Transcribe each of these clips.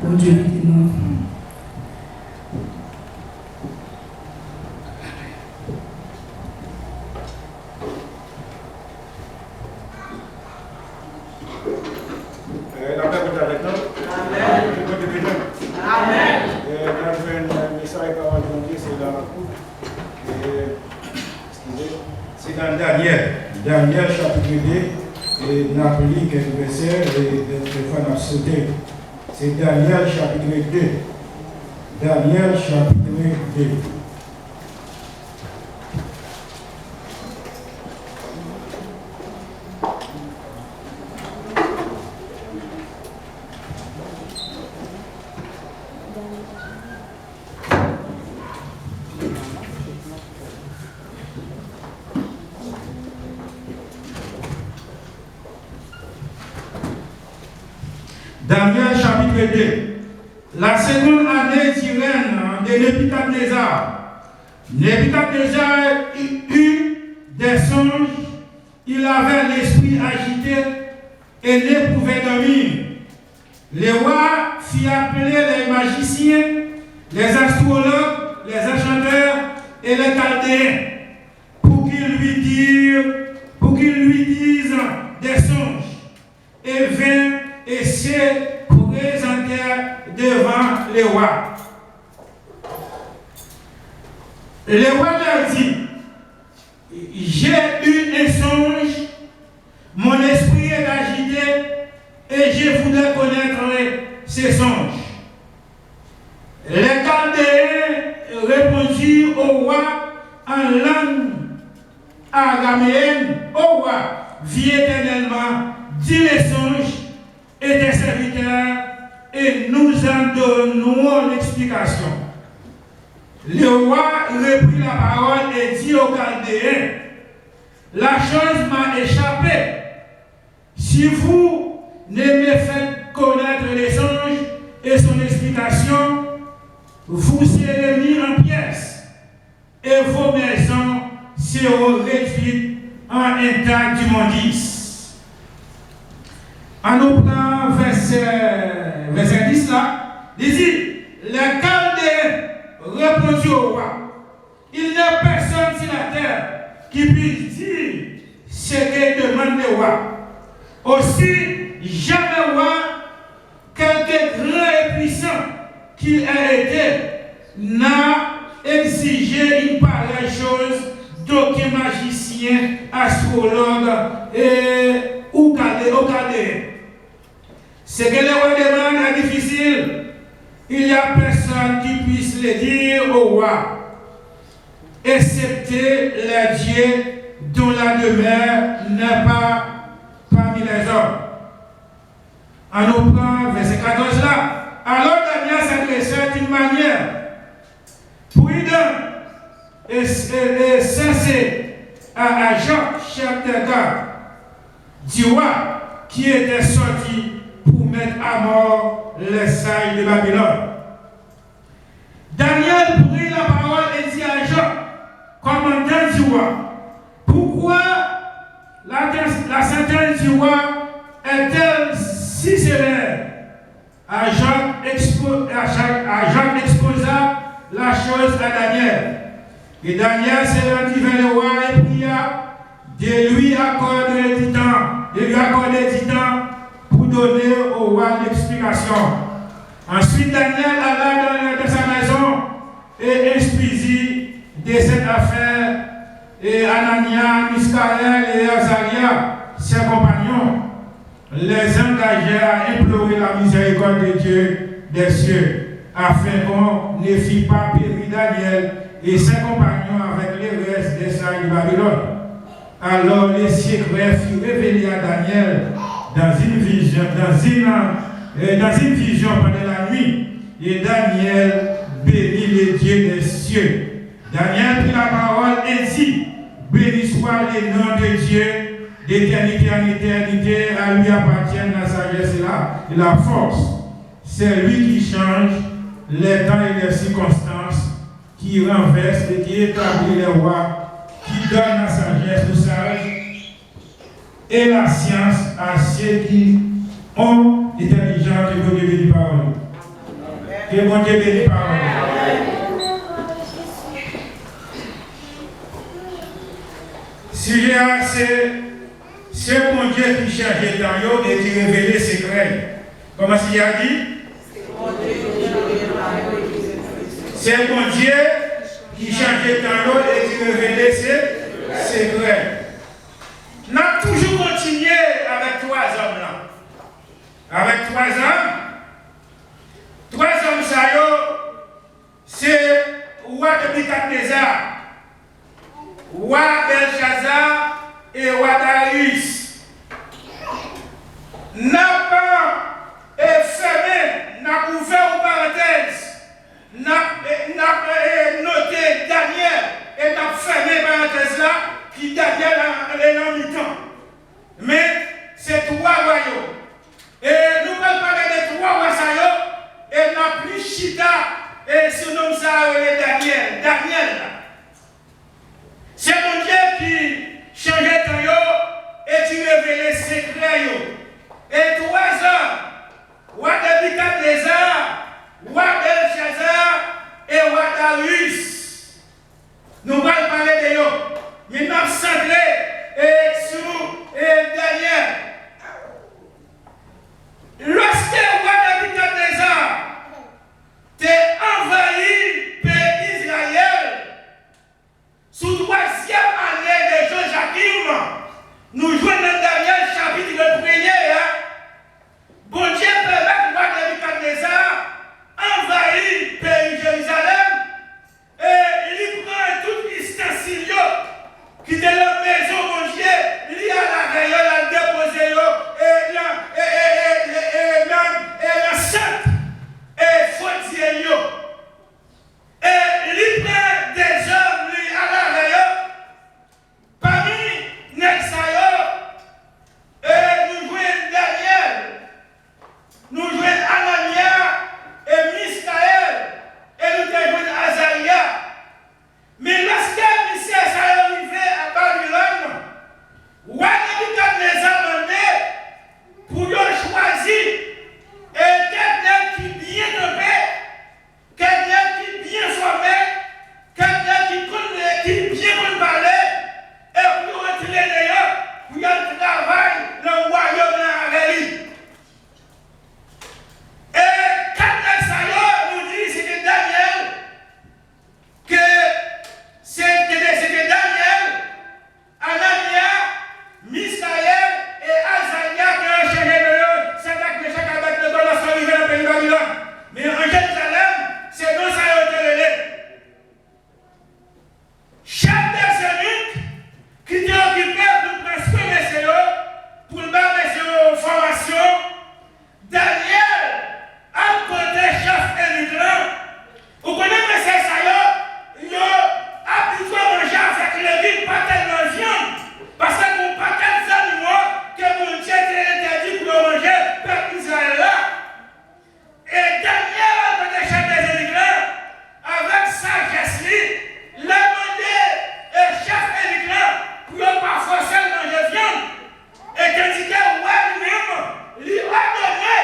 Bon Dieu, nous. La paix est avec nous. Amen. Amen. C'est dans Daniel chapitre 2, et nous avons lu quelques versets et des fois nous avons sauté. C'est Daniel chapitre 2. Daniel chapitre 2. Daniel chapitre 2. La seconde année du règne de Nebuchadnezzar. Nebuchadnezzar eut des songes, il avait l'esprit agité et ne pouvait dormir. Le roi fit appeler les magiciens, les astrologues, les enchanteurs et les chaldéens pour qu'ils lui disent des songes, et vint et se présentèrent devant le roi. Le roi leur dit: j'ai eu un songe, mon esprit est agité et je voudrais connaître ces songes. Les Chaldéens répondirent au roi en langue araméenne: au roi, vis éternellement, dis les songes et des serviteurs, et nous en donnons l'explication. Le roi reprit la parole et dit aux Chaldéens: la chose m'a échappé. Si vous ne me faites connaître les songes et son explication, vous serez mis en pièces et vos maisons seront réduites en état d'immondice. En nous prend verset 10 là, il dit: les Chaldéens répondirent au roi: il n'y a personne sur la terre qui puisse dire ce que demande le roi. Aussi, jamais roi, quelque grand et puissant qu'il ait été, n'a exigé une pareille chose d'aucun magicien, astrologue ou chaldéen. Ce que le roi demande est difficile. Il n'y a personne qui puisse le dire au roi, excepté les dieux dont la demeure n'est pas parmi les hommes. On nous prend verset 14 là. Alors Daniel s'adressait d'une manière prudente et sensée à Jacques, chef de garde du roi, qui était sorti pour mettre à mort les sages de Babylone. Daniel prit la parole et dit à Jacques, commandant du roi: pourquoi la sentence du roi est-elle si sévère? Jacques exposa la chose à Daniel. Et Daniel se rendit vers le roi et pria de lui accorder du temps pour donner au roi l'explication. Ensuite, Daniel alla dans sa maison et instruisit de cette affaire et Anania, Misaël et Azaria, ses compagnons, les engagèrent à implorer la miséricorde de Dieu des cieux, afin qu'on ne fît pas périr Daniel et ses compagnons avec les restes des sages de Babylone. Alors les secrets furent révélés à Daniel dans une vision pendant la nuit, et Daniel bénit les dieux des cieux. Daniel prit la parole et dit: béni soit le nom de Dieu, d'éternité en éternité, à lui appartiennent la sagesse et la force. C'est lui qui change les temps et les circonstances, qui renverse et qui établit les rois, qui donne la sagesse aux sages et la science à ceux qui ont l'intelligence et de parole. Que bon Dieu bénisse par vous. Si j'ai assez, c'est bon Dieu qui changeait dans l'eau et qui révélait ses secrets. Comment s'il a dit? C'est bon Dieu qui changeait dans l'eau et qui révélait ses secrets. On a toujours continué avec 3 hommes là. Avec 3 hommes. 3 hommes, ça y est, c'est roi de Nebuchadnezzar, roi Belshazzar et roi Darius. N'a pas fermé, n'a ouvert une parenthèse, n'a noté Daniel et n'a fermé la parenthèse là, qui Daniel est en mi-temps. Mais c'est 3 royaumes. Et nous allons parler de 3 royaumes. Et n'a plus Chita et son nom ça est Daniel. Daniel. C'est mon Dieu qui changeait ton yo et qui révélait ses secrets. Et 3 hommes, roi Nebuchadnezzar, roi Belshazzar et roi Darius. Nous allons parler de eux. Mais nous sommes centrés sur Daniel. Lorsque le roi Nebuchadnezzar t'es envahi par Israël, sous 3e année de Joachim, nous jouons dans Daniel chapitre 1er. Bon Dieu permet le roi Nebuchadnezzar envahir le pays Jérusalem et il prend tout ustensile qui est dans la maison, mon Dieu, il y a la veille, la déposé et la sainte et faut dire et il prend des hommes à la veille parmi Nexayo et nous jouons Daniel, nous jouons Anania et Miskaël et nous jouons Azaria. Mais lorsque Michel est arrivé à Babylone, roi Nebuchadnezzar demandé pour choisir quelqu'un qui est bien nommé, quelqu'un qui est bien formé, quelqu'un qui est bien parler, et pour retirer d'ailleurs, pour y travailler dans le royaume de la Rélie. Et quand nous dit c'était Daniel, que c'était Daniel, Anania, Misaël et Azaria qui ont changé de eux. C'est là que chaque avec le don sont arrivés dans le pays de Babylone. Mais en Jérusalem, c'est dans ça qu'ils ont été. Chaque des eunuques qui étaient occupés pour presque messieurs, pour le bas messieurs formation, Daniel a côté chef émigrant. Vous connaissez ça, il y a habitué à manger avec le riz, pas tellement viande. Parce que vous pas tellement animaux que mon Dieu était interdit pour manger peuple Israël là. Et Daniel a côté chef des émigrants, avec sagesse, l'a demandé et chef émigrant pour ne pas forcer le manger viande. Et tandis que ouais lui-même, lui a donné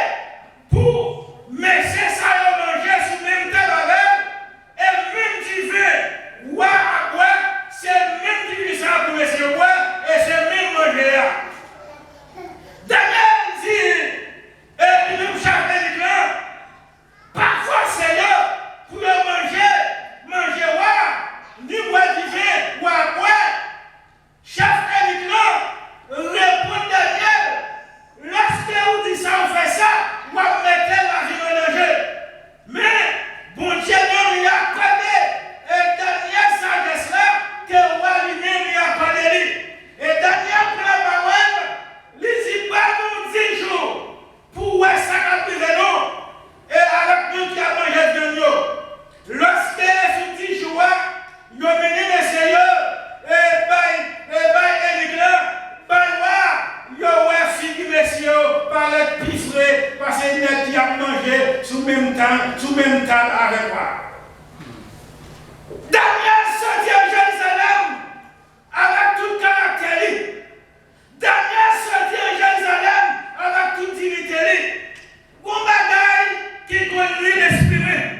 pour messieurs ça manger sous même table avec et même du vin, ouais à boire, c'est même du vin pour messieurs boire et c'est même manger là. Daniel dit, et lui-même chef émigrant, parfois Seigneur, pour manger ouais, ni boire du vin, ou à boire. Chef émigrant, répond Daniel, lorsque vous dites ça, on fait ça, vous mettez la vie en danger. Mais, bon Dieu, non, il a accordé, et Daniel sagesse là, que le roi lui-même lui a accordé. Et Daniel prend la parole, il dit, pas nous 10 jours, pour voir ça qu'a privé nous, et avec nous qui a mangé de nous. Lorsque ce 10 jours, nous avons mené messieurs, et émigrants, messieurs, par le pifré, parce qu'il y a qui a mangé sous même temps avec moi. Daniel sortit à Jérusalem avec tout caractère. Daniel sortit à Jérusalem avec toute dignité. Bon bagaille qui conduit l'esprit.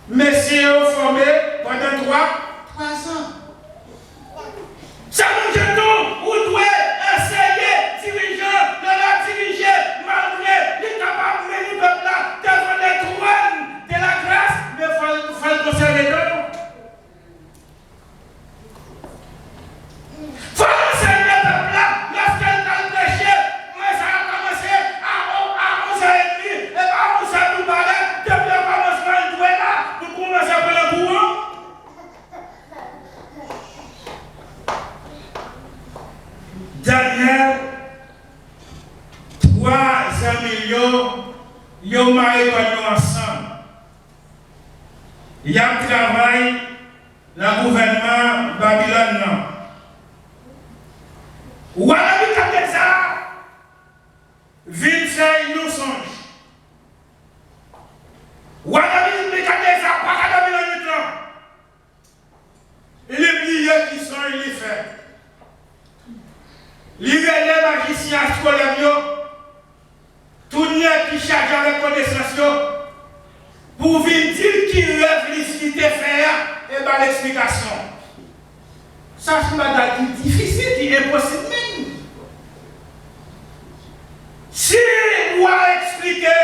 messieurs formés pendant 3 ans. Ça nous dit tout, vous devez enseigner, dirigeants, de la diriger, malgré les capables de mener le peuple là, devant les trônes de la grâce, mais il faut le conserver dedans. Il faut enseigner le peuple là, lorsqu'il a prêché, mais ça a commencé à 11h30, et à 11h nous parler, depuis le commencement, il doit là, pour commencer à prendre le courant. Daniel, 300 millions, ils ont marié ensemble. Il y a un travail dans le gouvernement Babylone. Ou alors, il y a des arts, ville fait nous songe. Ou alors, il y a des arts, pas de Babylone. Les billets qui sont, il les fait. Les magiciens astrologues, tout le monde qui charge avec connaissance, pour venir dire qu'il rêve l'issue fait et bien l'explication. Ça, c'est une chose difficile, qui est impossible même. Si vous expliquer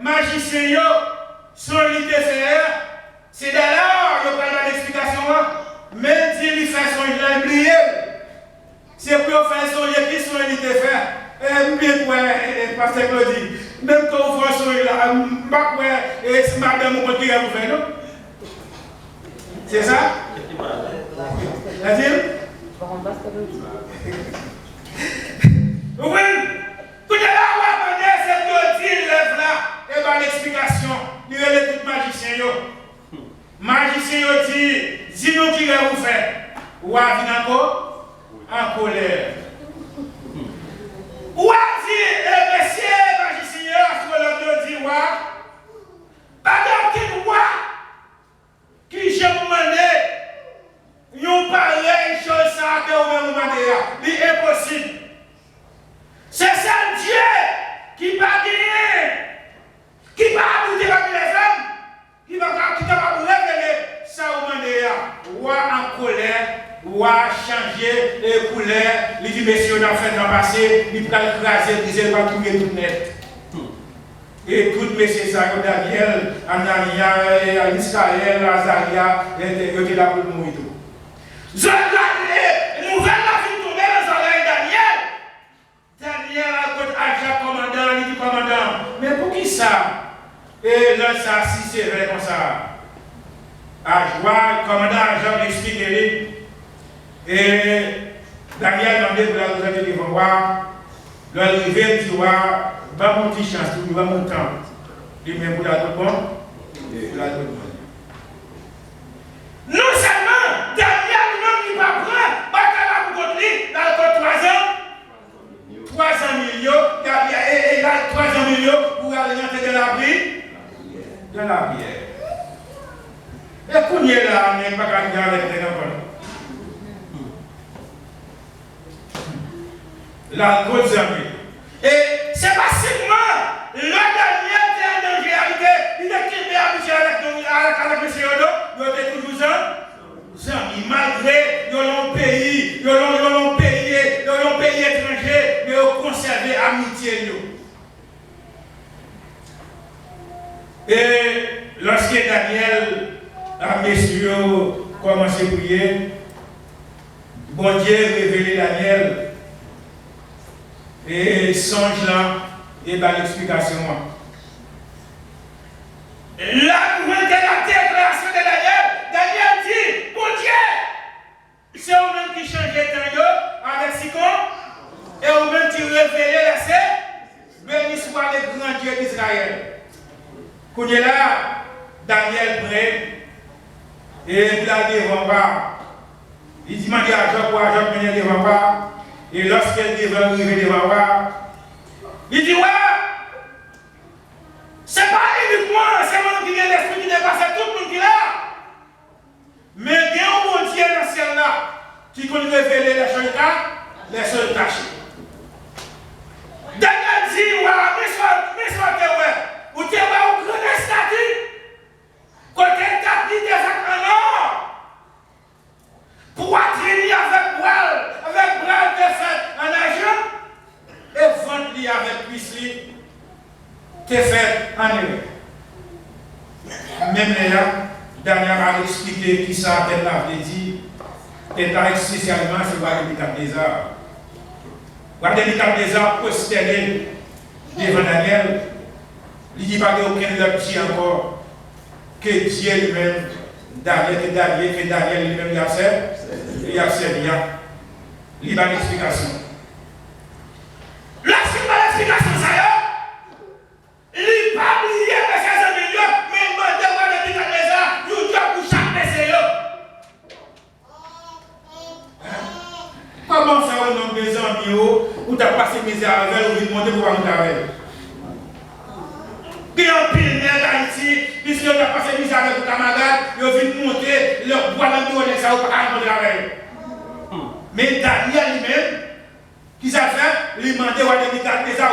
magicien son l'idée faire, c'est d'ailleurs, il n'y a pas d'explication, mais dire qu'il fait son oublié. C'est pour faire son qui sont l'idée faire. Bien quoi, Pasteur Claudie, même quand vous faites son là, et c'est madame qui va vous faire, non? C'est ça? C'est-à-dire? Oui, tout est là, on va demander cette Claudie, lève là, et bien l'explication, il y a tout magicien. Magicien dit, dis-nous qui va vous faire. Ou à venir encore? En colère. Ou a dit, monsieur magicien, astrologue dit, pas d'autre moi qui j'ai demandé, nous pareille chose ça que vous me demandez. C'est impossible. C'est ça Dieu qui va gagner, qui va aboutir avec les hommes, qui va révéler ça vous demandez. Ou en colère. Ou à changer les couleurs, les dimensions dans fait dans passé, il va écraser, briser, va tout net. Et tout messieurs ça, Daniel, Anania, Israël, Azaria, ils étaient là pour mourir. Je regarde, nouvelle la vie tournée dans l'oreille Daniel. Daniel a côté Aja commandant, il dit commandant, mais pour qui ça? Et là, ça, si c'est vrai comme ça. Aja, commandant Aja m'explique. Et Daniel m'a demandé pour la retraite devant moi, l'arrivée dit, va mon petit chance, il va mon temps. Il met pour la tout bon, et la tout bon. Non seulement, Daniel même il va prendre, bataille pour contre lui, dans le 3 ans, 300 millions, et là 300 millions pour aller rentrer dans la prière. Dans la prière. Et qu'on y est là, on n'est pas qu'à dire avec les enfants. La grosse amie. Et c'est pas seulement le Daniel qui est en danger arrivé, il est quitté avec M. Yodo, il était toujours amis. Malgré pays étranger, mais ils ont conservé l'amitié. Et lorsque Daniel a messieurs commencé à prier, bon Dieu révélé Daniel. Et songe là, et bien l'explication. Là, nous avons la déclaration de Daniel. Daniel dit, mon Dieu, c'est vous-même qui changez le avec Sikon, et vous-même qui révélez la scène, béni soit le grand Dieu d'Israël. Quand il est là, Daniel prêt, et il a dit, il dit, à Job, pour Job venir devant moi. Et lorsqu'elle devait arriver devant moi, il dit, ouais, c'est pas uniquement, c'est moi qui vient l'esprit qui dépasse tout le monde qui est là. Mais il y a un bon Dieu dans ce ciel là qui peut révéler les choses cachées. Daniel dit, ouais, mais soit, ouais, ou tu es au grand statut, côté même Daniel a expliqué qui ça qu'elle avait dit. Elle a spécialement sur Nebuchadnezzar. Nebuchadnezzar prosterné devant Daniel. Il dit pas aucun autre dit encore que Dieu lui-même, que Daniel lui-même il a servi. Il a une explication. L'explication, ça y est, il n'a pas oublié que ses amis, mais il m'a demandé de Nebuchadnezzar, il doit pour chaque messieurs. Comment ça, au nom des amis, où tu as passé misère avec elle, ou il demande pour aller avec elle? Il y a un pile d'Haïti, puisque tu as passé misère avec ton camarade, il vient monter, leur bois dans le dos, ça, ou pas aller avec elle. Mais Daniel lui-même, qui s'est fait, lui demandait à Nebuchadnezzar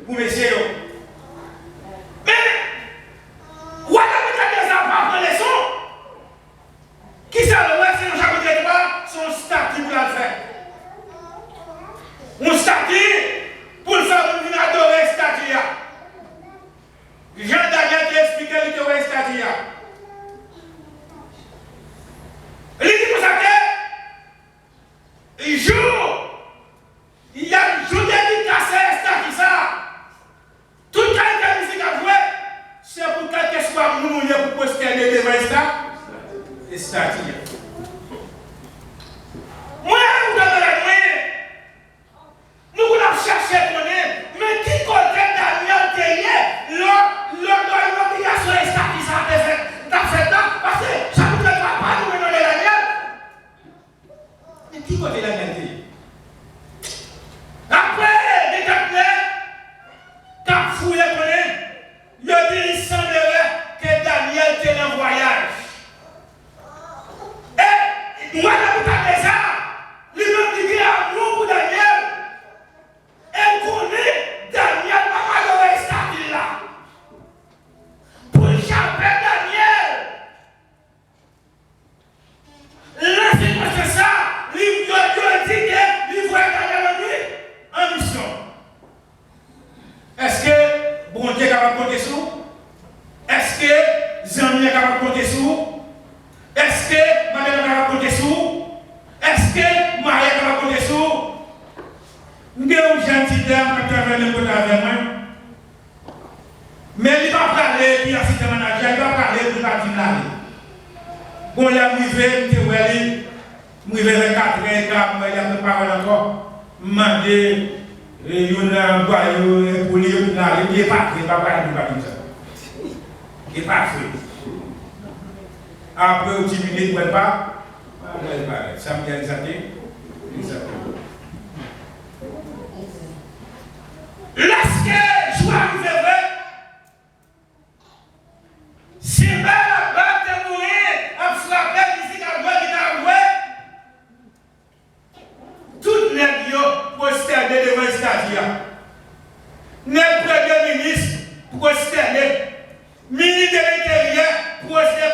pour messieurs. Mais, Nebuchadnezzar pas prendre les sons. Qui ça le c'est dans le chapitre 3, son statut pour la faire. Un statut pour le faire venir adorer le statut. Jean Daniel qui expliqué qu'il adorait le statut. Il dit pour ça que, il y a un jour dédicacé à statut ça. Toute qualité de musique à jouer, c'est pour quelque chose que nous voulons pour poster devant le statut. Moi, vous avez la moyenne. Nous voulons chercher à connaître, mais qui côté Daniel Théier, l'obligation est statut ça a fait parce que ça ne peut pas nous mener Daniel. Mais qui côté Daniel Théier? Après, des capitaines, quand fouillé il dit il semblerait que Daniel était en voyage. Et moi, Nebuchadnezzar, lui-même dit amour pour Daniel. Elle connaît Daniel, pas adorer ce statut là. Pour échapper Daniel. Là, c'est ça. Il dit qu'il voit Daniel en mission. Est-ce que bon Dieu est capable de compter sur? Est-ce que Zami est capable de compter sur? Est-ce que madame est capable de compter sur? Est-ce que Marie est capable de compter sur? Nous avons une gentille dame qui travaille le côté avec moi. Mais il ne va pas parler, puis assistant manager, il va parler pour la dire. Bon, il a arrivé, il m'a dit, il vers 4 heures, il a fait parole encore. Il m'a dit, il y a un boyau pour lui, il n'est pas fait, il va parler pour la dire. Il n'est pas fait. Après 10 minutes, il ne va pas. Ça me dit exactement. Lorsque je suis arrivé, si belle la batte est mourir, à frapper ici, à jouer, à jouer, tout les gens prosterner devant le statut. Les premiers ministres prosterner, ministre de l'Intérieur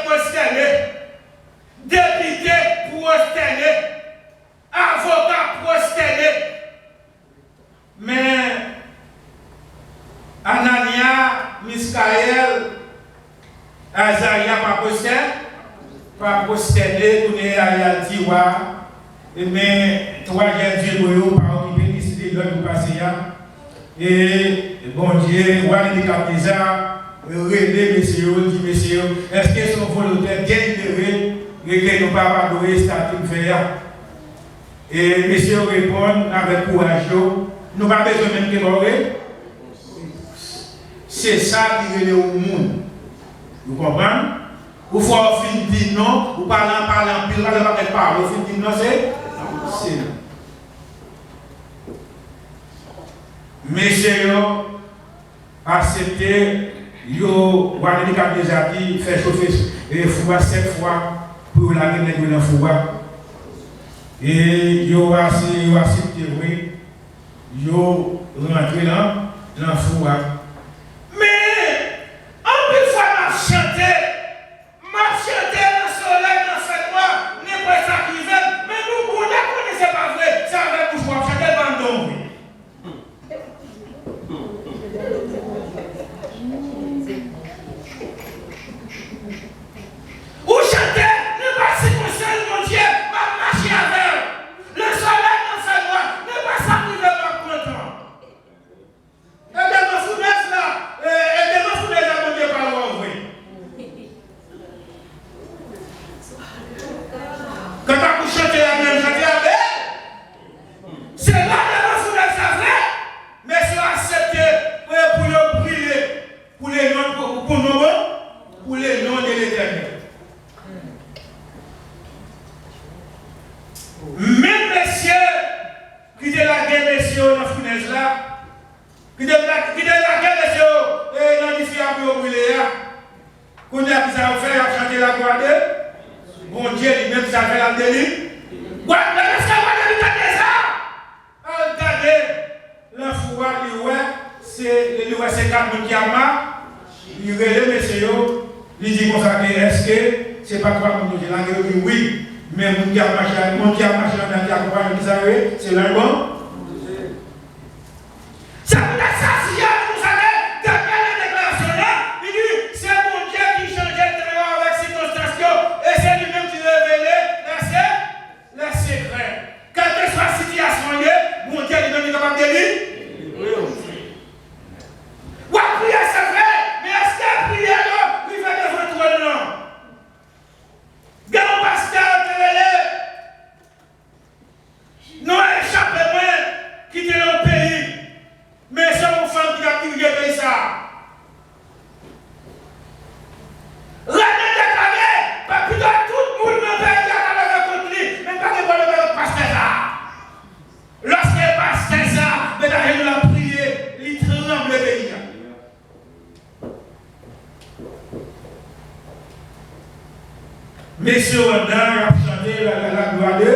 prosterner, député prosterner, avocat prosterner. Mais Anania, Miskaël, Azaria, pas prosterner, tout est à Tiwa, mais toi, j'ai Dieu, par occuper décider de nous passer. Et bon Dieu, voilà les Nebuchadnezzar, relais, messieurs, dit messieurs, est-ce qu'ils sont volontaires, délibérés, que nous ne pas adorer ce statut faire? Et messieurs répondent avec courage, nous n'avons pas besoin même de mourir. C'est ça qui est au monde. Vous comprenez? Vous faut dire non, vous parlez en pile, vous ne parlez vous dire non, c'est non. Messieurs, acceptez, vous avez Nebuchadnezzar qui fait chauffer et fouet 7 fois pour la guerre dans le fouet. Et vous acceptez, oui, vous rentrez dans le fouet. Mais, en plus, m'a chanté dans le soleil, dans cette mois, n'est pas ça qui vient, mais nous, on ne connaissez pas vrai, ça va pour moi, chanter dans le don. pour nous, pour le nom de l'Éternel. Même messieurs qui étaient la guerre, messieurs, dans la fournaise là, qui étaient la guerre, messieurs, dans l'ici à brûler, qu'on a qui ça fait à chanter la gloire de bon Dieu, lui-même, ça fait la délit. Ouais, mais est-ce que vous avez ça? Regardez, la foi, c'est quand qui a marre, il relève, messieurs, il dit comme ça, est-ce que c'est pas toi qui nous dit oui? Mais mon qui a marché, qui accompagne, qui savait, c'est l'un bon. Ça peut être ça, si vous savez, d'après la déclaration là, il dit, c'est mon Dieu qui changeait de temps avec circonstances, et c'est lui-même qui révélait la secret. Quelle que soit la situation, mon Dieu lui-même est capable de lire. Oui. Oui, prière, c'est vrai, mais est-ce que la prière, lui fait devant toi, non? Gardons pasteur, non, échappez-moi, quittez le pays. Mais c'est mon femme qui a crié le pays ça. Rien déclaré, pas plus de tout le monde dans le pays qui a déclaré contre lui, mais pas de bon le pasteur ça. Lorsque le pasteur ça, mais nous l'a prié, il tremble le pays. Messieurs, on a chanté la gloire de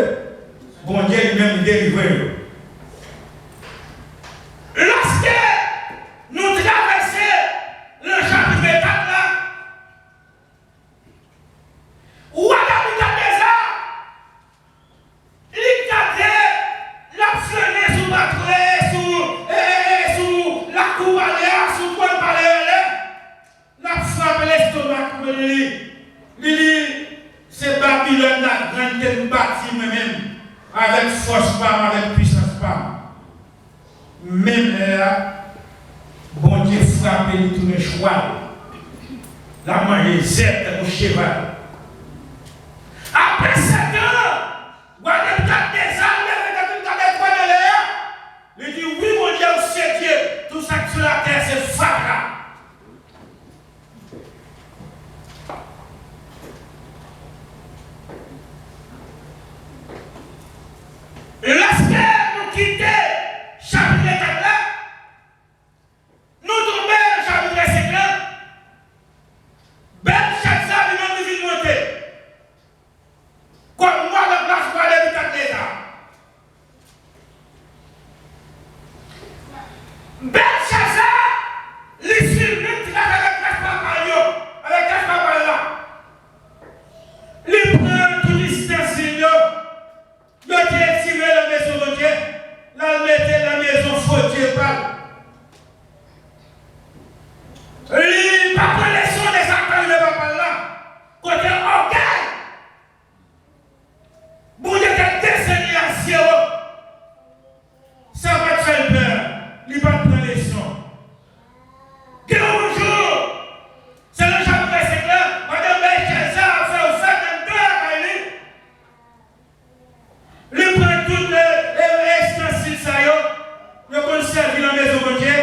bon Dieu lui-même délivré. Lorsque nous traversons le chapitre 4 là, où à la désert, il gardait la flânée sous la clé, sous la cour à sous quoi palais, la frappe l'estomac pour lui. Il dit, c'est Babylone la grande que nous bâtis moi-même. Avec force pas, avec puissance pas. Même là, bon Dieu frappe et tout le choix. La manger zette au cheval. Après 7 ans, regardez des armes, regardez quoi dans l'air. Il dit oui, mon Dieu, c'est Dieu. Tout ça sur la terre, c'est frappe là. Lorsque nous quittons chapitre 4 là, nous tombons dans chapitre 5 là, Belshazzar lui-même nous vient monter. Comme moi, la place pour aller du 4 l'État. Belshazzar, l'issue même qui a fait avec la parole là. Il prend tout distance, il a tiré la maison de Dieu, la mettait la maison fautée par. Il n'a pas pris les sons des acteurs de papa là, côté orgueil. Bon Dieu, qui descendu à ciel, ça va te faire peur. Il va prendre les sons. Que bonjour, c'est le chapitre 5 là, madame Belshazzar a fait au fait d'un deux à lui. Il prend toutes les instances, il conserve la maison de Dieu,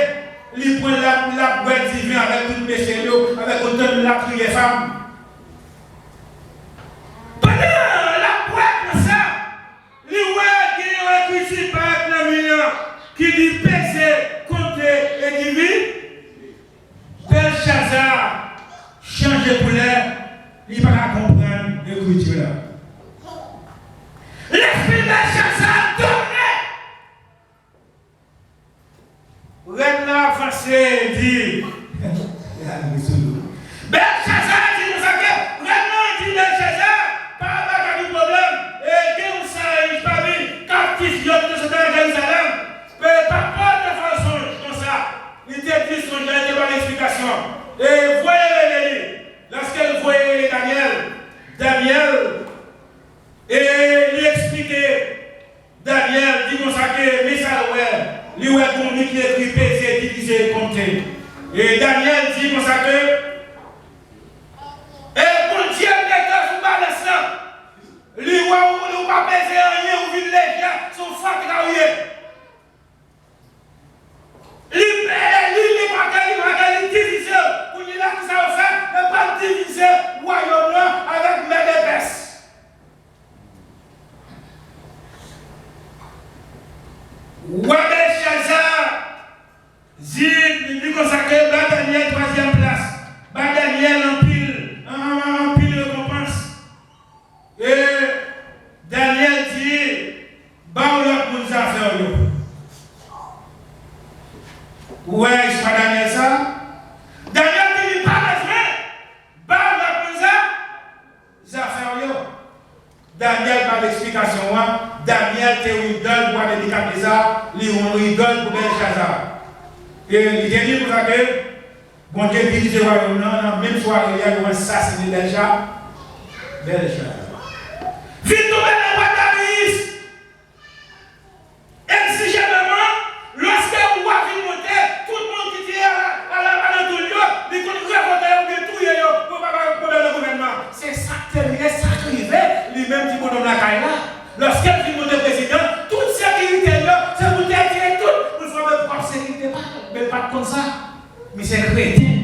il prend la boîte divine avec toutes les messieurs, avec autant de la prière femme. Pendant la boîte comme ça, il voit qu'il y a un écrit par la million qui dit peser, compter et diviser. Belshazzar change de couleur, il ne va pas comprendre l'écriture là. L'esprit de Belshazzar tourné. Reine là avancé dit. Belshazzar dit nous savons. Reine dit Belshazzar, pas de problème. Et que vous savez, pas vu, captif, il y a de Jérusalem. Pas de façon comme ça. Il était dit son Dieu, il n'y a pas d'explication. Et voyez-les, lorsqu'elle voyait Daniel, et lui expliquer, Daniel dit comme ça que Misaël, lui a connu qui écrit, pesé, divisé, compté. Et Daniel dit comme ça que était une idole pour Nebukadnezar, il est une idole pour Belshazzar. Et il a dit pour ça que, bon Dieu dirige le royaume, même soirée, il y a eu un assassiné Belshazzar. Vite tomber le roi Darius. Exigeamment, lorsque le roi vient monter, tout le monde qui dit à l'entour, il continue à voter de tout pour ne pas avoir le gouvernement. C'est ça qui arrivait, lui-même qui bonhomme la caille là. Lorsqu'il vient monter président, toute sécurité là, c'est pour tirer tout, pour faire votre propre sécurité. Mais pas comme ça. Mais c'est chrétien.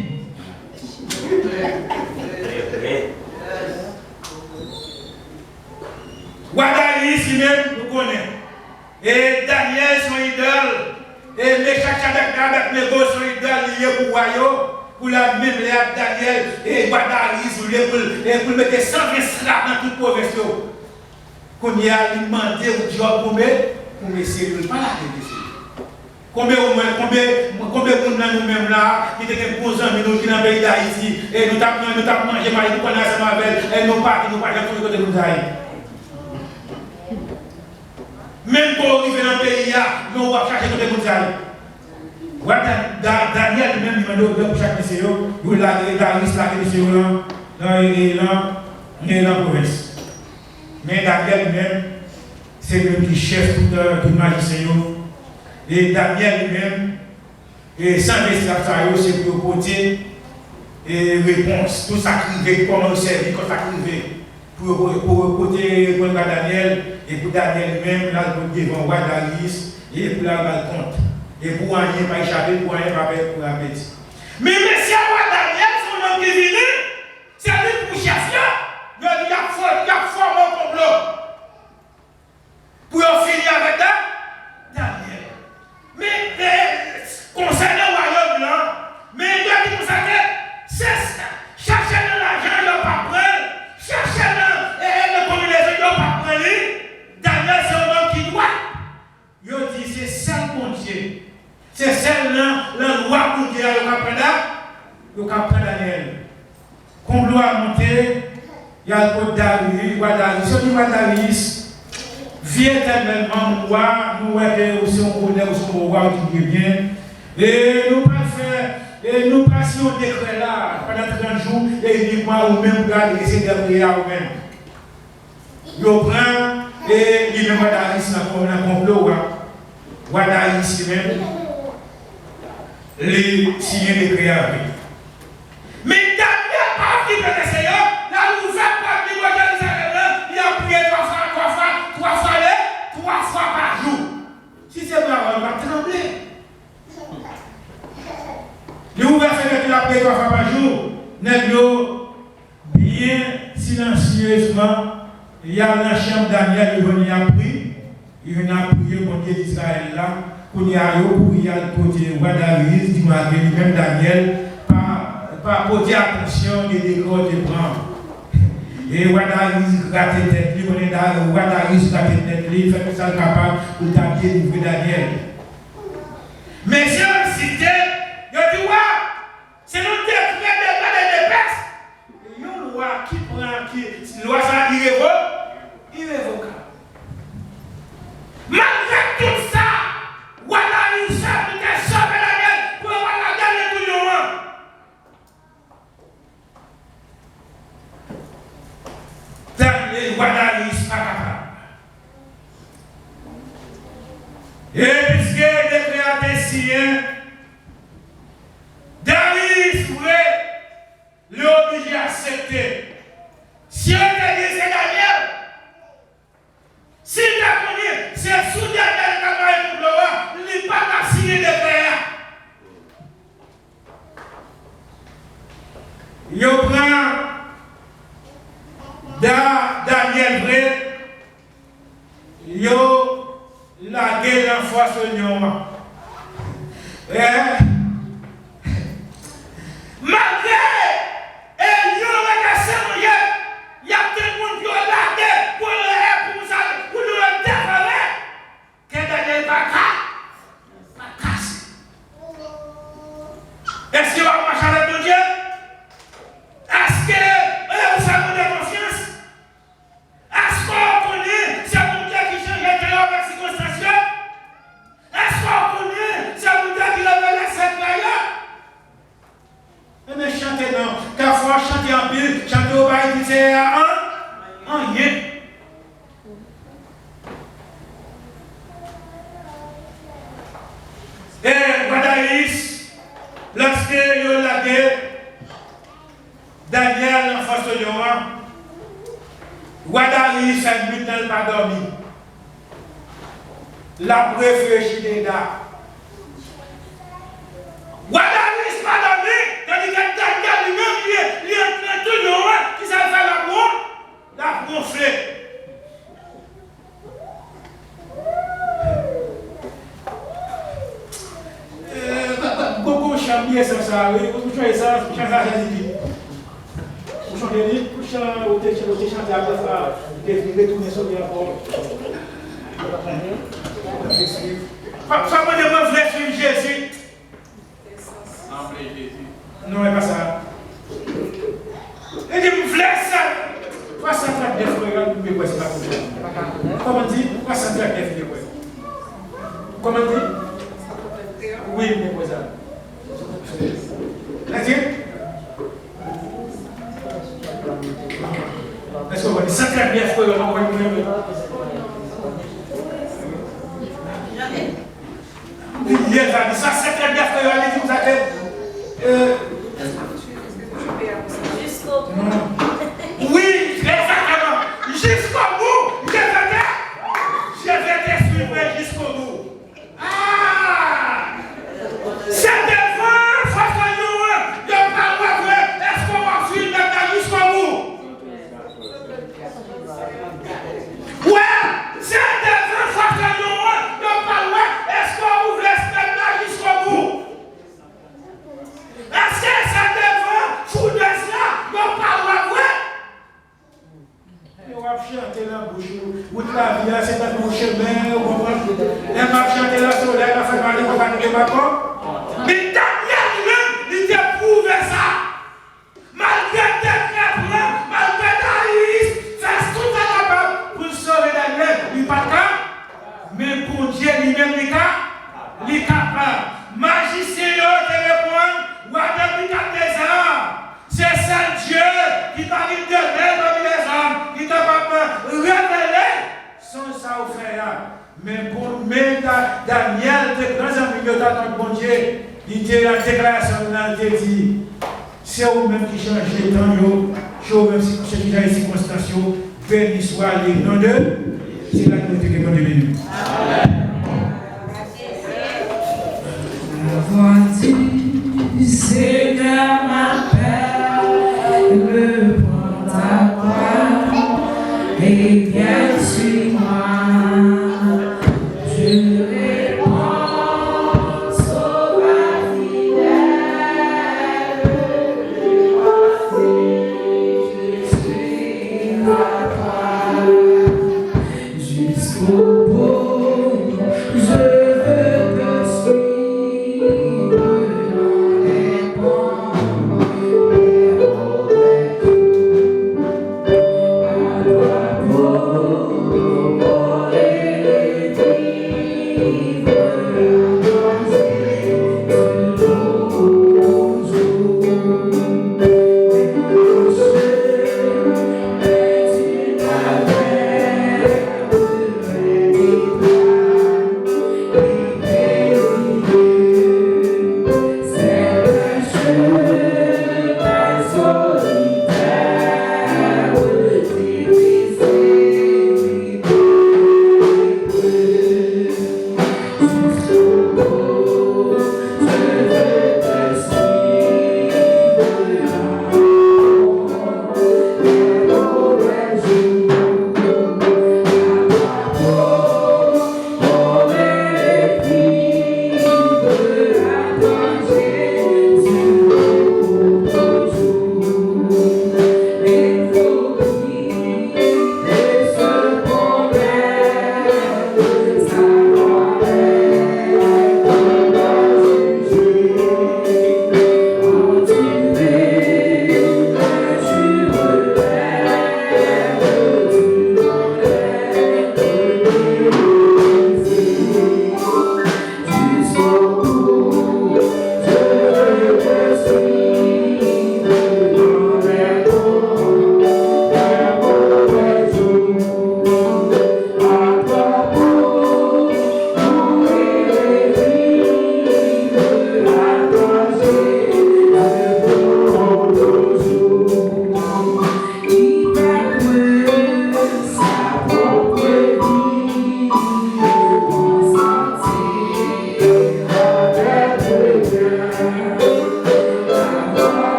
Darius lui-même, nous connaissons. Et Daniel, son idole. Et Meshach avec Nego, son idole, lié pour royaume. Pour la même léa Daniel. Et Darius, pour mettre 120 esclaves dans toute province. Qu'on y a demandé au job pour essayer de pas la décision. Combien de gens nous-mêmes là, qui étaient posés en nous qui dans le pays d'Haïti, et nous avons mangé, nous connaissons avec, et nous pas tous les côtés de nous aïe. Même pour arriver dans le pays, nous allons chercher côté de nous aïe. Daniel lui-même demandé pour chaque mission, il a Darius la mission dans la province. Mais Daniel lui-même, c'est le petit chef du magicien. Et Daniel lui-même, et sans esclaves, c'est pour côté et réponse, tout ça crivé, comment il servir, comment ça crivé. Pour côté pour Daniel, et pour Daniel lui-même, là, pour devant roi Darius, et pour la compte. Et pour rien pas échapper, pour rien pas pour la bête. Mais monsieur roi Daniel, son homme qui vient, c'est lui pour chef là. Il y a formé un complot. Pour finir avec Daniel. Mais concernant le royaume là, mais il a dit comme ça que c'est ça. Chercher dans l'argent, il n'a pas prendre. Chercher dans la combinaison, il n'a pas prendre. Daniel, c'est un homme qui doit. Il dit c'est celle mon Dieu. C'est celle-là, le roi pour Dieu, il a pris Daniel. Qu'on doit monter. Il y a le code Darius, ce qui va Darius, vit éternellement, nous voyons aussi on connaît aussi on roi qui est bien. Et nous pas faire, et nous passons au décret là, pendant 30 jours, et il dit moi ou même garder ces derniers ou même. Il prend, et il met Darius dans le complot, Darius lui-même, les signes de décret avec. Mais Daniel a pris le Seigneur. Trois fois par jour. Si c'est vrai, on va trembler. Les ouverts fait après 3 fois par jour. Néglo, bien silencieusement, il y a dans la chambre Daniel, il a pris. Il a prié pour Dieu d'Israël là. Pour y aller, pour y aller côté roi Darius, dit même Daniel, pas porter attention des décors de prendre. Et Darius gratte tête, lui connaît Darius gratte tête, lui fait tout ça capable pour t'appuyer livrer Daniel. Mais si on cité, il dit ouais, c'est notre décret de Perse. Il y a une loi qui prend, qui loi ça irrévocable. Malgré tout ça, Darius a pu sauver Daniel pour avoir la gueule de tout le monde. Darius pas capable. Et puisque les créateurs siens, Darius voulait l'obliger à accepter. Si on te dit c'est Daniel, si tu as connu, c'est sous Daniel qui a parlé pour le roi, il n'est pas qu'à signer des créateurs. Il prend Daniel vrai, yo la guerre en foi seulement. Malgré et yo la casse il y a tout le monde qui a la guerre pour le dévorer. Que Daniel pas casse. Est-ce qu'il va marcher avec mon Dieu? Est-ce que vous avez de confiance? Est-ce qu'on connaît, c'est mon Dieu qui change le cœur avec parfois chanter en pile, chanter au bail, c'est un rien. Et Guadaïs, lorsque il a dit Daniel en face de Yohan, Guadaïs a mis dans le pas dormi. La réfléchie des gars. Guadaïs pas dormi, tandis que Daniel lui-même, il est en train de Yohan qui s'est fait la gonfler. Beaucoup champions sans ça, oui, vous chantez ça, vous chantez ça, vous chantez, vous chantez à la fois, vous retournez sur le rapport. Ça m'a dit, moi, je voulais suivre Jésus. Non, mais pas ça. Il dit, je voulais ça. 339 frères, mais quoi, c'est pas comme ça. Comment dire 339 frères. Comment dire oui, mais quoi ça c'est-à-dire est-ce qu'on va dire 139 frères, on va dire il y a 139 frères, on va dire ça jusqu'au bout. Oui, exactement. Jusqu'au bout. Je vais te suivre jusqu'au bout. Ah! C'est devant, face à nous, de parler vrai. Est-ce qu'on va suivre maintenant jusqu'au bout? Ouais, c'est devant, face à nous, de parler. Est-ce qu'on vous laisse maintenant jusqu'au bout? Est-ce que c'est devant, sous de ça, de parler vrai? On va chanter la bouche, ou de la vie, c'est dans mon chemin, on va chanter la soleil, la fait mal, on va faire des bâtons. Mais Daniel lui-même, il t'a prouvé ça. Malgré tes crèves, malgré Daïs, fais tout ça capable pour sauver Daniel. Il n'est pas capable, mais pour Dieu lui-même, il est capable. Magicien, téléphone, ou à depuis 4 ans. C'est ça Dieu qui t'a dit de donner parmi les hommes, qui t'a pas révélé sans ça au frère. Mais pour mettre Daniel, de grands amis de notre bon Dieu, il était la déclaration de dit c'est vous-même qui changez les temps, c'est vous-même qui changez les circonstances, béni soit les noms de c'est la communauté qui est bonne de béni. Vois-tu, Seigneur m'appelle, me prends ta croix et viens sur moi. Je réponds, sauve fidèle, je suis à toi jusqu'au bout.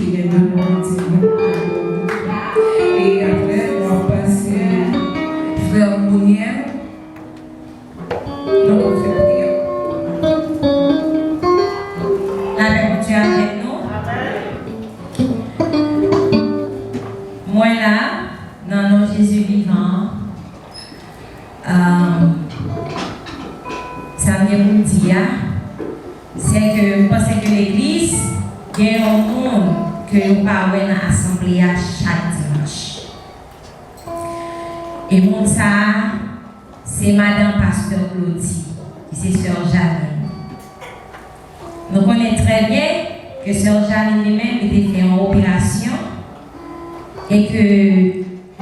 prière de nous. Et après, on va passer frère Mouniel. Donc, on fait prière. La paix de Dieu avec nous. Moi là, dans le nom de Jésus vivant, ça vient vous dire, c'est que je pense que l'église, il y a un monde que nous parlons dans l'assemblée chaque dimanche. Et mon ça, c'est Madame Pasteur Claudie, et c'est Sœur Janine. Nous connaissons très bien que Sœur Janine lui-même était fait en opération et que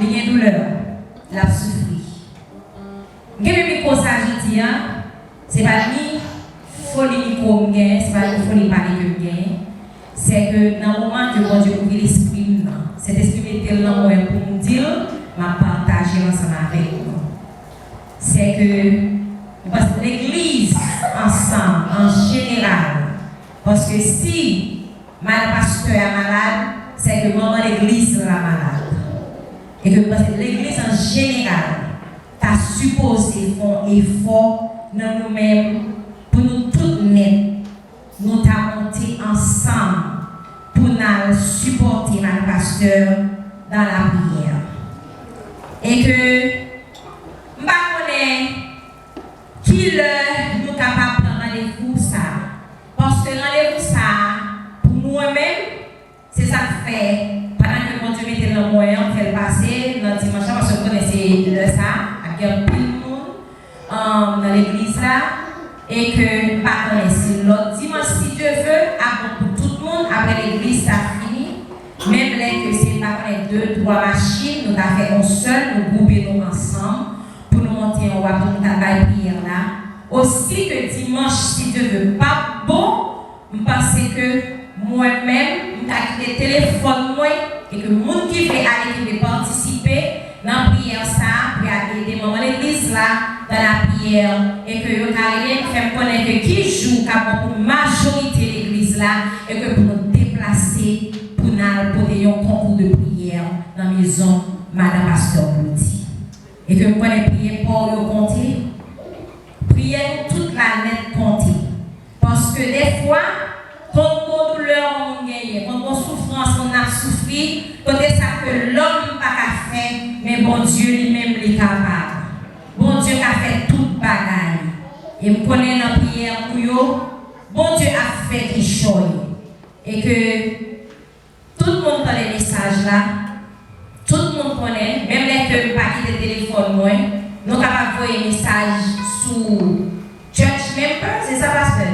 il y a une douleur, la souffrir. Je vais me dire, c'est pas ni folie comme gain, c'est pas ni folie parler que gain. C'est que dans le moment que bon Dieu ouvre l'esprit, cet esprit était là pour nous dire, m'a partagé ensemble avec nous. C'est que parce que l'église ensemble, en général, parce que si Madame Pasteur est malade, c'est que maman l'église est malade. Et que parce que l'église en général, t'as supposé faire un effort dans nous-mêmes pour nous tous net, nous t'as monté ensemble pour nous supporter Madame Pasteur dans la prière. Et que je ne sais pas qui nous capable de rendez-vous ça. Parce que rendez-vous ça, pour moi-même, c'est ça que fait. Pendant que mon Dieu mettait le moyen, on fait le passer dans le dimanche, parce que vous connaissez de ça, avec un peu de monde dans l'église là. Et que, pas connaître l'autre dimanche, si Dieu veut, pour tout le monde, après l'église, ça finit. Même là que c'est pas connaître 2, 3 machines, nous avons fait un seul, nous grouper nous ensemble pour nous monter en haut, pour nous travailler prière là. Aussi que dimanche, si Dieu veut, pas bon, je pense que moi-même, je vais quitté le téléphone moi et que le monde qui veut aller, qui veut participer dans la prière, ça, pour aider maman l'église là, dans la prière, et que vous allez faire connaître que qui joue pour la majorité de l'église là, et que pour nous déplacer, pour nous porter un concours de prière dans la maison Madame Pasteur Claudie. Et que vous allez prier pour le compter, prier toute la nette compter. Parce que des fois, quand on douleur on gagne, quand on souffrance on a souffert, côté ça que l'homme n'a pas fait, mais bon Dieu lui-même est capable. Bon Dieu a fait toute bagaille. Et me connaît dans la prière pour vous, bon Dieu a fait quelque chose. Et que tout le monde dans les messages là, tout le monde connaît, même les que pas quitter le téléphone, moi, nous avons envoyé un message sur church member, c'est ça parce que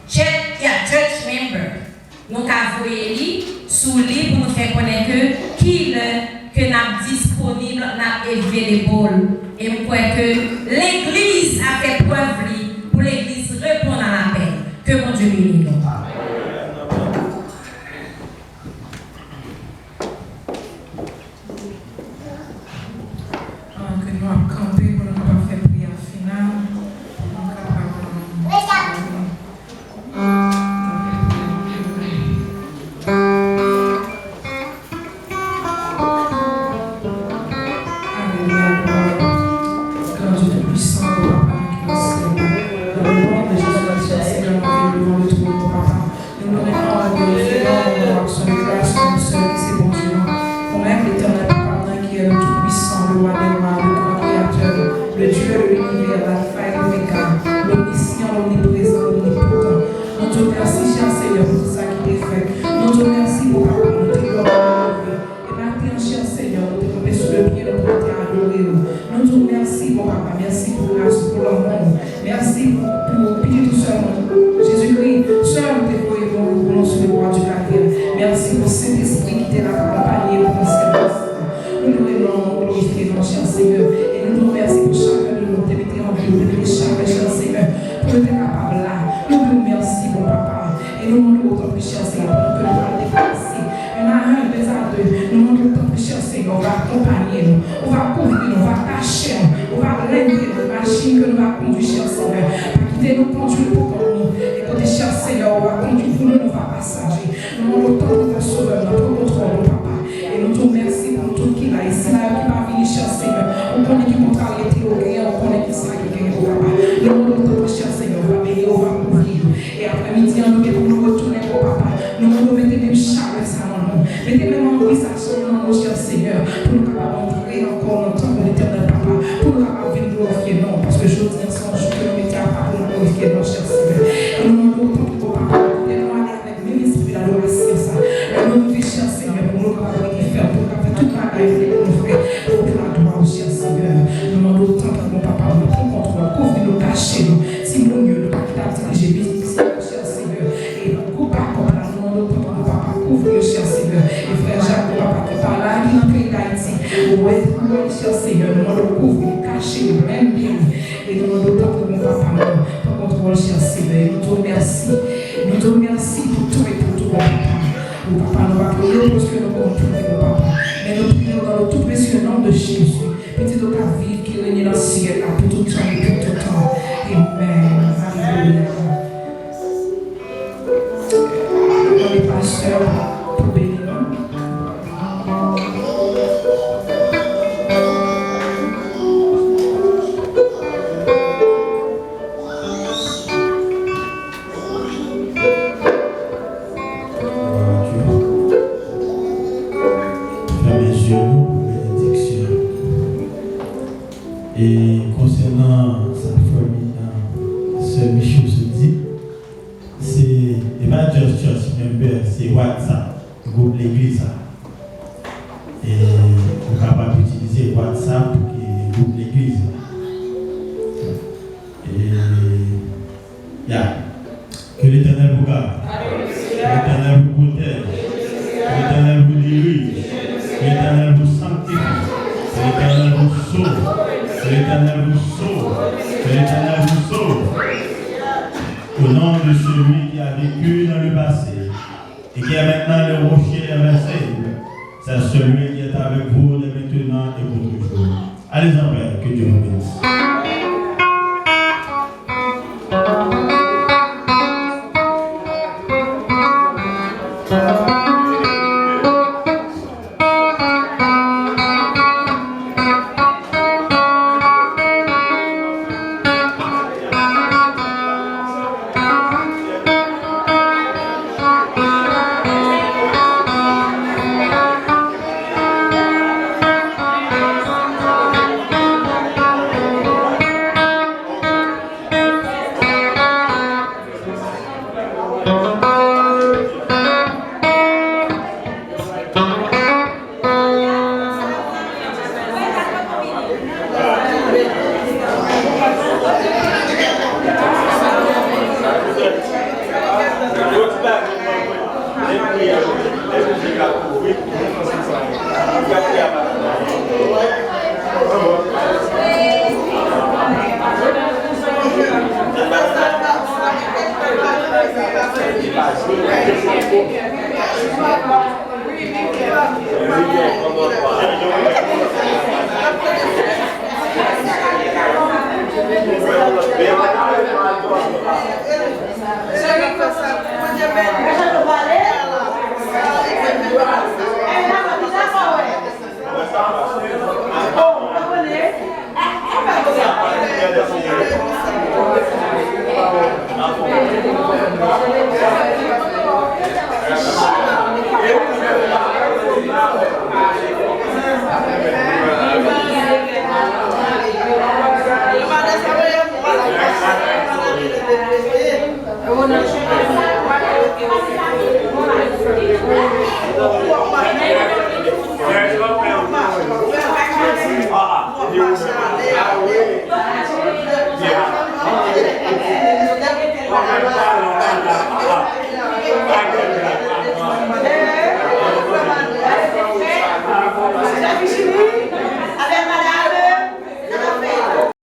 church member. Nous avons envoyé sur lui pour nous faire connaître qui que nous disponible, nous available. Et je crois que l'église a fait preuve pour l'église répondre à l'appel. Que mon Dieu bénisse nous. fait pour nous faire. Pour la gloire, cher Seigneur. Nous demandons autant que mon papa, nous prend contrôle, couvre-nous, cachez-nous. Si mon Dieu, nous pas diriger bénéfice, cher Seigneur. Et coupe pas comme là, nous demandons autant que mon papa, couvre-nous, cher Seigneur. Et frère Jacques, mon papa, qui parle là, qui est dans le pays d'Haïti. Ouais, cher Seigneur, nous demandons couvre-nous, cachez-nous, même bien. Et nous demandons autant que mon papa, pour contrôle, cher Seigneur. Nous te remercions. Nous te remercions pour tout et pour tout, mon papa. Mon papa, nous va prier parce que nous comprenons, mon papa. Mais nous prions dans le tout précieux nom de Jésus. Petit de ta vie qui règne dans le ciel, pour tout temps et pour tout temps. Amen. Alléluia. Les pasteurs pour bénir nous. Et concernant sa famille, ce Michel se dit, c'est pas juste church member, c'est WhatsApp, groupe l'église. Et on est capable d'utiliser WhatsApp et groupe l'église. Et que l'Éternel vous garde, que l'Éternel vous protège, que l'Éternel vous dirige, que l'Éternel vous sanctifie, que l'Éternel vous sauve. Que l'Éternel vous sauve, que l'Éternel vous sauve. Au nom de celui qui a vécu dans le passé et qui est maintenant le rocher invincible, c'est celui qui est avec vous dès maintenant et pour toujours. Allez en paix, que Dieu vous bénisse. Yes,